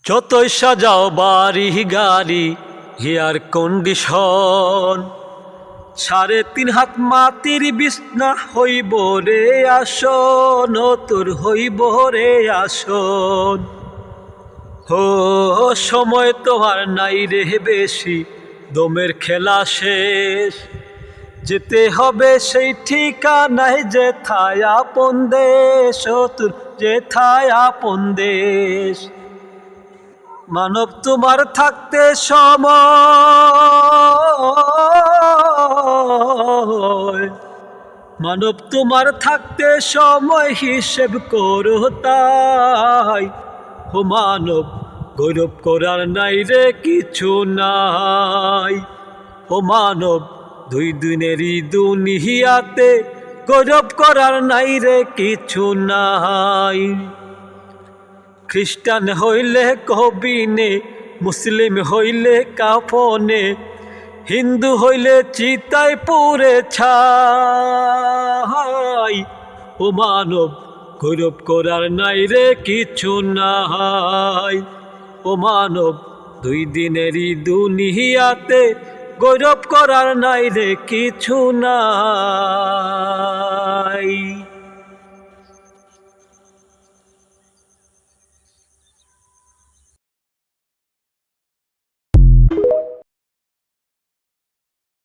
যতই সাজাও বাড়ি গাড়ি এয়ার কন্ডিশন, 3.5 হাত মাটির বিছনা হইব রে আসন, তোর হইব রে আসন। হো সময় তোমার নাই রে বেশি, দমের খেলা শেষ, যেতে হবে সেই ঠিকানায় যেথায় আপন দেশ, ও তোর যেথায় আপন দেশ। মানব তোমার থাকতে সময়, মানব তোমার থাকতে সময় হিসেব করো তাই। ও মানব গৌরব করার নাই রে কিছু নাই। ও মানব 2 দিনেরই দুনিয়াতে গৌরব করার নাই রে কিছু নাই। খ্রিস্টান হইলে কবিনে, মুসলিম হইলে কাফনে, হিন্দু হইলে চিতায় পুড়ে ছাই। ও মানব গৌরব করার নাই রে কিছু নাই। ও মানব 2 দিনেরই দুনিয়াতে গৌরব করার নাই রে কিছু নাই।